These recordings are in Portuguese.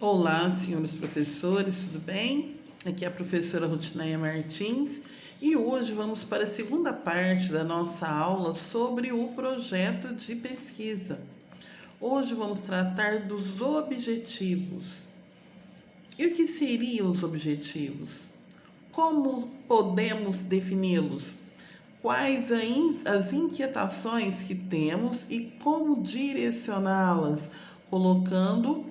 Olá, senhores professores, tudo bem? Aqui é a professora Rutineia Martins e hoje vamos para a segunda parte da nossa aula sobre o projeto de pesquisa. Hoje vamos tratar dos objetivos. E o que seriam os objetivos? Como podemos defini-los? Quais as inquietações que temos e como direcioná-las, colocando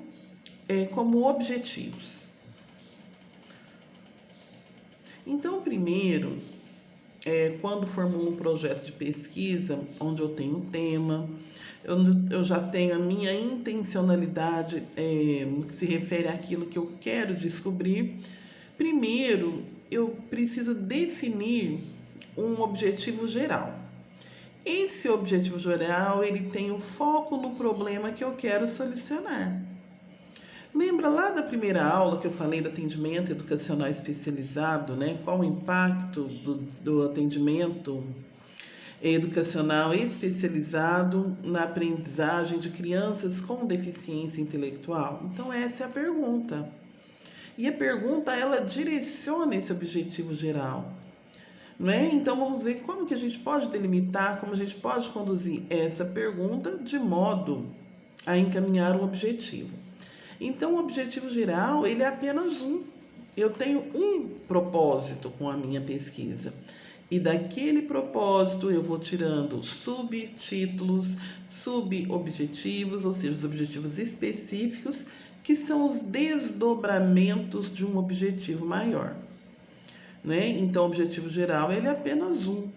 como objetivos? Então, primeiro, quando formulo um projeto de pesquisa, onde eu tenho um tema, eu já tenho a minha intencionalidade, que se refere àquilo que eu quero descobrir. Primeiro, eu preciso definir um objetivo geral. Esse objetivo geral, ele tem o foco no problema que eu quero solucionar. Lembra lá da primeira aula que eu falei do atendimento educacional especializado, né? Qual o impacto do atendimento educacional especializado na aprendizagem de crianças com deficiência intelectual? Então, essa é a pergunta. E a pergunta, ela direciona esse objetivo geral. Não é? Então, vamos ver como que a gente pode delimitar, como a gente pode conduzir essa pergunta de modo a encaminhar um objetivo. Então, o objetivo geral, ele é apenas um. Eu tenho um propósito com a minha pesquisa. E daquele propósito eu vou tirando subtítulos, subobjetivos, ou seja, os objetivos específicos, que são os desdobramentos de um objetivo maior. Né? Então, o objetivo geral, ele é apenas um.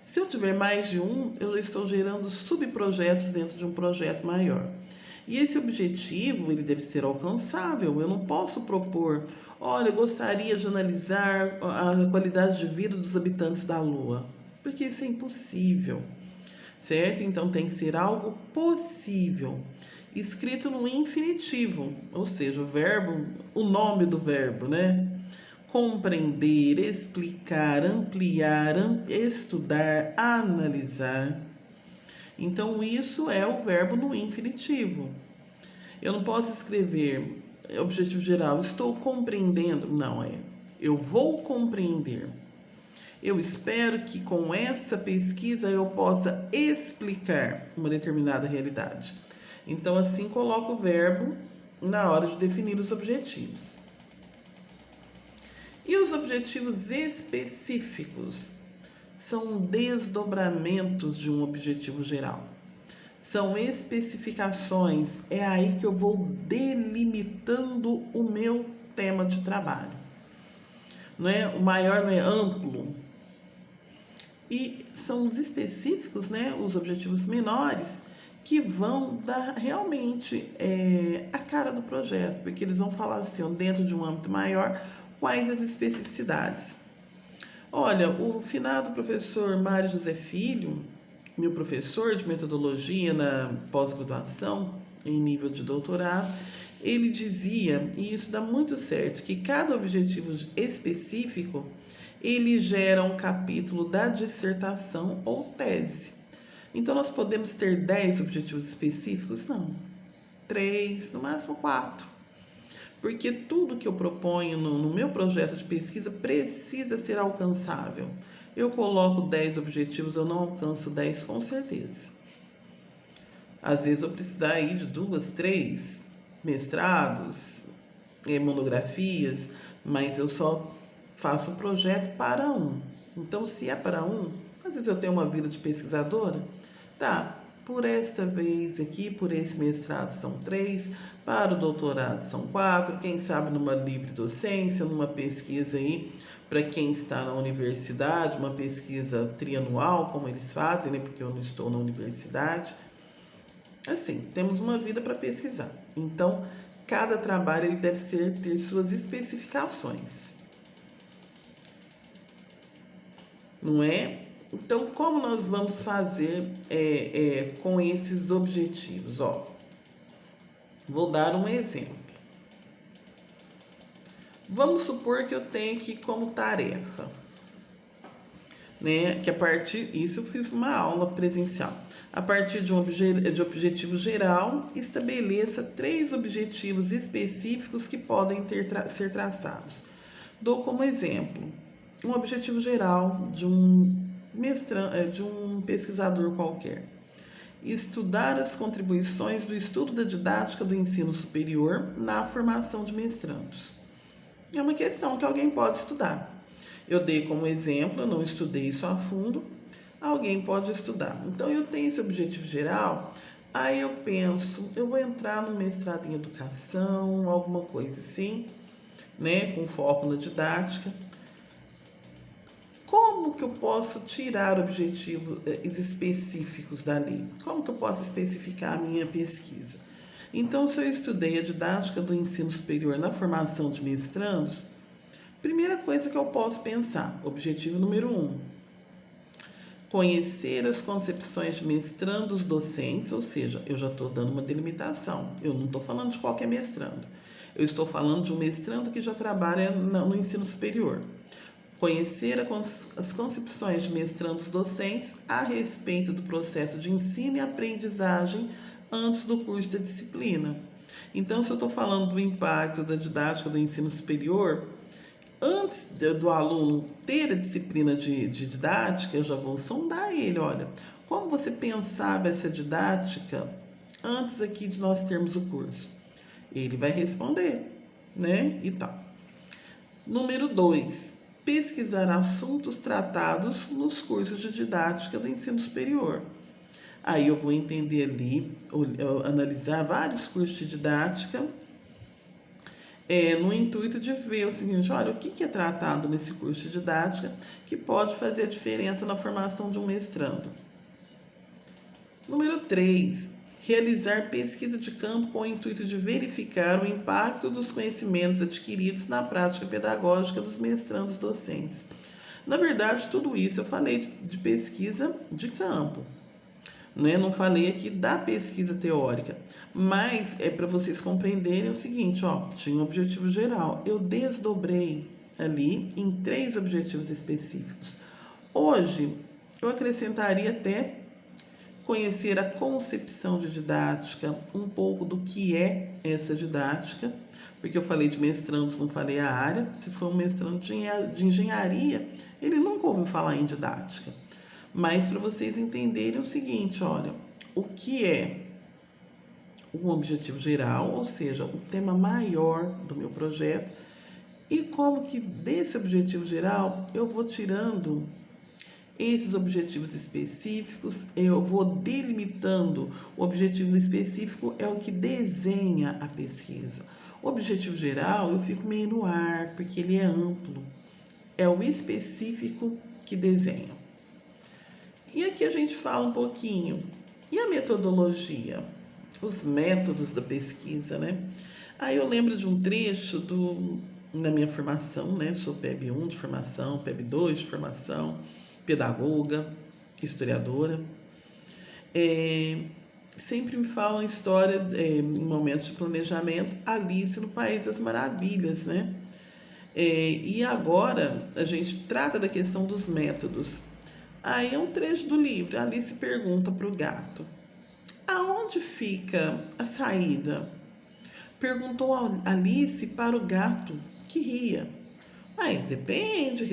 Se eu tiver mais de um, eu já estou gerando subprojetos dentro de um projeto maior. E esse objetivo, ele deve ser alcançável. Eu não posso propor, olha, eu gostaria de analisar a qualidade de vida dos habitantes da Lua, porque isso é impossível, certo? Então tem que ser algo possível, escrito no infinitivo, ou seja, o verbo, o nome do verbo, né? Compreender, explicar, ampliar, estudar, analisar. Então, isso é o verbo no infinitivo. Eu não posso escrever objetivo geral, estou compreendendo. Não é. Eu vou compreender. Eu espero que com essa pesquisa eu possa explicar uma determinada realidade. Então, assim coloco o verbo na hora de definir os objetivos. E os objetivos específicos são desdobramentos de um objetivo geral. São especificações, é aí que eu vou delimitando o meu tema de trabalho. Não é? O maior não é amplo. E são os específicos, né? Os objetivos menores, que vão dar realmente a cara do projeto, porque eles vão falar assim, dentro de um âmbito maior, quais as especificidades. Olha, o finado professor Mário José Filho, meu professor de metodologia na pós-graduação, em nível de doutorado, ele dizia, e isso dá muito certo, que cada objetivo específico, ele gera um capítulo da dissertação ou tese. Então, nós podemos ter 10 objetivos específicos? Não. 3, no máximo 4. Porque tudo que eu proponho no meu projeto de pesquisa precisa ser alcançável. Eu coloco 10 objetivos, eu não alcanço 10 com certeza. Às vezes eu precisar aí de 2, 3 mestrados, monografias, mas eu só faço o projeto para um. Então, se é para um, às vezes eu tenho uma vida de pesquisadora, tá, por esta vez aqui, por esse mestrado são 3, para o doutorado são 4, quem sabe numa livre docência, numa pesquisa aí, para quem está na universidade, uma pesquisa trianual, como eles fazem, né, porque eu não estou na universidade. Assim, temos uma vida para pesquisar. Então, cada trabalho ele deve ter suas especificações. Não é? Então, como nós vamos fazer com esses objetivos? Ó, vou dar um exemplo. Vamos supor que eu tenho aqui como tarefa né? Que a partir, isso eu fiz uma aula presencial. A partir de de objetivo geral, estabeleça 3 objetivos específicos que podem ser traçados. Dou como exemplo um objetivo geral de um pesquisador qualquer. Estudar as contribuições do estudo da didática do ensino superior na formação de mestrandos. É uma questão que alguém pode estudar. Eu dei como exemplo, eu não estudei isso a fundo, alguém pode estudar. Então eu tenho esse objetivo geral, aí eu penso, eu vou entrar no mestrado em educação, alguma coisa assim, né, com foco na didática. Como que eu posso tirar objetivos específicos dali? Como que eu posso especificar a minha pesquisa? Então, se eu estudei a didática do ensino superior na formação de mestrandos, primeira coisa que eu posso pensar, objetivo número 1, conhecer as concepções de mestrandos docentes, ou seja, eu já estou dando uma delimitação, eu não estou falando de qualquer mestrando, eu estou falando de um mestrando que já trabalha no ensino superior. Conhecer as concepções de mestrandos docentes a respeito do processo de ensino e aprendizagem antes do curso da disciplina. Então, se eu estou falando do impacto da didática do ensino superior, antes do aluno ter a disciplina de didática, eu já vou sondar ele, olha, como você pensava essa didática antes aqui de nós termos o curso? Ele vai responder, né? E tal. Número 2, pesquisar assuntos tratados nos cursos de didática do ensino superior. Aí eu vou entender ali, analisar vários cursos de didática, no intuito de ver o seguinte, olha, o que é tratado nesse curso de didática que pode fazer a diferença na formação de um mestrando. Número 3, realizar pesquisa de campo com o intuito de verificar o impacto dos conhecimentos adquiridos na prática pedagógica dos mestrandos docentes. Na verdade, tudo isso eu falei de pesquisa de campo, né? Não falei aqui da pesquisa teórica, mas é para vocês compreenderem o seguinte, ó, tinha um objetivo geral, eu desdobrei ali em 3 objetivos específicos. Hoje, eu acrescentaria até conhecer a concepção de didática, um pouco do que é essa didática, porque eu falei de mestrandos, não falei a área. Se for um mestrando de engenharia, ele nunca ouviu falar em didática. Mas para vocês entenderem o seguinte, olha, o que é um objetivo geral, ou seja, o tema maior do meu projeto, e como que desse objetivo geral eu vou tirando esses objetivos específicos, eu vou delimitando. O objetivo específico é o que desenha a pesquisa. O objetivo geral eu fico meio no ar, porque ele é amplo. É o específico que desenha. E aqui a gente fala um pouquinho. E a metodologia? Os métodos da pesquisa, né? Aí eu lembro de um trecho na minha formação, né? Sou PEB 1 de formação, PEB 2 de formação, pedagoga, historiadora. Sempre me falam história, em momentos de planejamento, Alice no País das Maravilhas, né? E agora a gente trata da questão dos métodos. Aí é um trecho do livro, Alice pergunta para o gato, aonde fica a saída? Perguntou Alice para o gato, que ria. Aí, depende,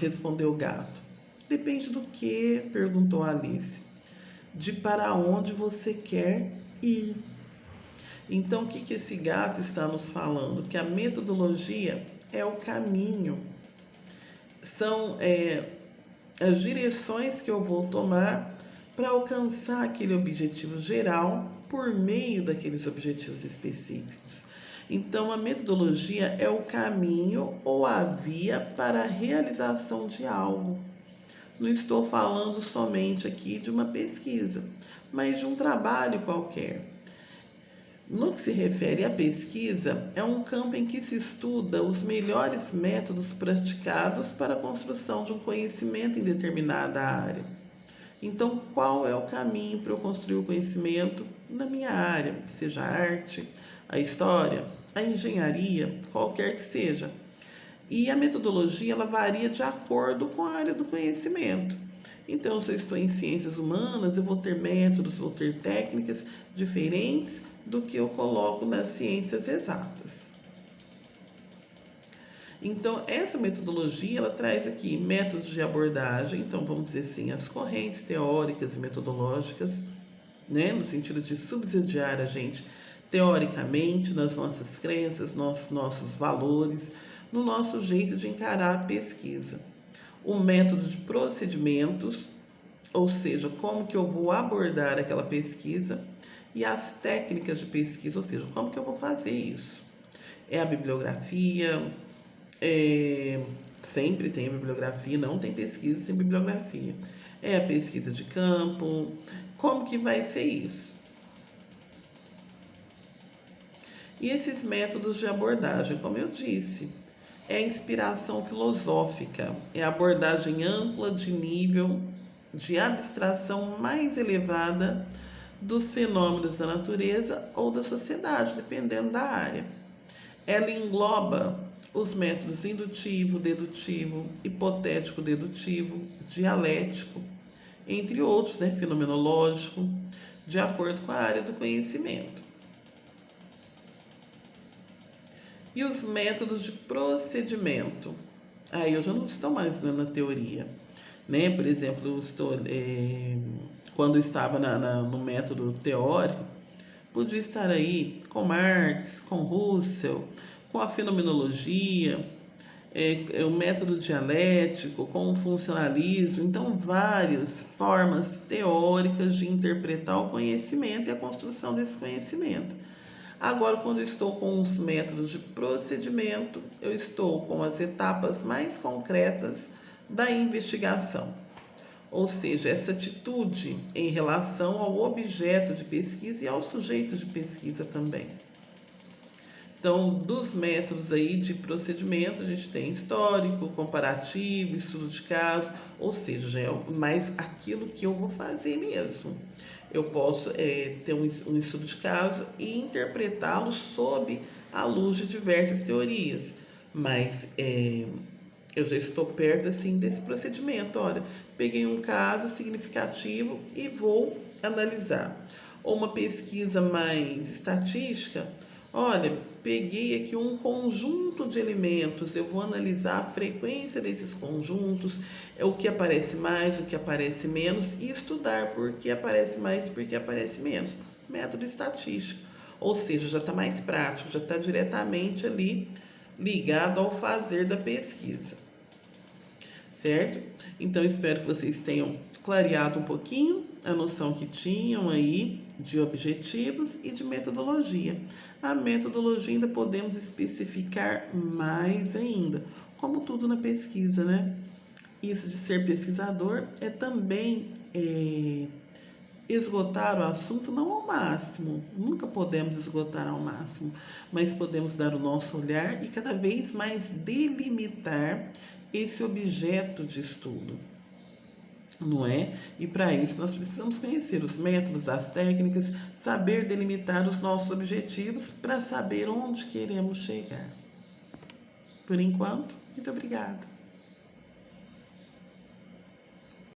respondeu o gato. Depende do que? Perguntou Alice. De para onde você quer ir. Então, o que esse gato está nos falando? Que a metodologia é o caminho. São as direções que eu vou tomar para alcançar aquele objetivo geral por meio daqueles objetivos específicos. Então, a metodologia é o caminho ou a via para a realização de algo. Não estou falando somente aqui de uma pesquisa, mas de um trabalho qualquer. No que se refere à pesquisa, é um campo em que se estuda os melhores métodos praticados para a construção de um conhecimento em determinada área. Então, qual é o caminho para eu construir o conhecimento na minha área, seja a arte, a história, a engenharia, qualquer que seja? E a metodologia ela varia de acordo com a área do conhecimento. Então, se eu estou em ciências humanas, eu vou ter métodos, vou ter técnicas diferentes do que eu coloco nas ciências exatas. Então, essa metodologia ela traz aqui métodos de abordagem, então vamos dizer assim, as correntes teóricas e metodológicas, né, no sentido de subsidiar a gente teoricamente nas nossas crenças, nos nossos valores, no nosso jeito de encarar a pesquisa. O método de procedimentos, ou seja, como que eu vou abordar aquela pesquisa, e as técnicas de pesquisa, ou seja, como que eu vou fazer isso. É a bibliografia, sempre tem bibliografia, não tem pesquisa sem bibliografia. É a pesquisa de campo, como que vai ser isso? E esses métodos de abordagem, como eu disse, é a inspiração filosófica, é a abordagem ampla de nível de abstração mais elevada dos fenômenos da natureza ou da sociedade, dependendo da área. Ela engloba os métodos indutivo, dedutivo, hipotético-dedutivo, dialético, entre outros, né, fenomenológico, de acordo com a área do conhecimento. E os métodos de procedimento. Aí eu já não estou mais na teoria, né? Por exemplo, eu estou, quando eu estava no método teórico, podia estar aí com Marx, com Russell, com a fenomenologia, o método dialético, com o funcionalismo, então várias formas teóricas de interpretar o conhecimento e a construção desse conhecimento. Agora, quando eu estou com os métodos de procedimento, eu estou com as etapas mais concretas da investigação, ou seja, essa atitude em relação ao objeto de pesquisa e ao sujeito de pesquisa também. Então, dos métodos aí de procedimento, a gente tem histórico, comparativo, estudo de caso, ou seja, já é mais aquilo que eu vou fazer mesmo. Eu posso ter um estudo de caso e interpretá-lo sob a luz de diversas teorias, mas eu já estou perto assim desse procedimento. Olha, peguei um caso significativo e vou analisar. Ou uma pesquisa mais estatística. Olha, peguei aqui um conjunto de elementos, eu vou analisar a frequência desses conjuntos, o que aparece mais, o que aparece menos, e estudar por que aparece mais e por que aparece menos. Método estatístico. Ou seja, já está mais prático, já está diretamente ali ligado ao fazer da pesquisa. Certo? Então, espero que vocês tenham clareado um pouquinho a noção que tinham aí de objetivos e de metodologia. A metodologia ainda podemos especificar mais ainda, como tudo na pesquisa, né? Isso de ser pesquisador é também esgotar o assunto não ao máximo, nunca podemos esgotar ao máximo, mas podemos dar o nosso olhar e cada vez mais delimitar esse objeto de estudo, não é? E para isso nós precisamos conhecer os métodos, as técnicas, saber delimitar os nossos objetivos para saber onde queremos chegar. Por enquanto, muito obrigada.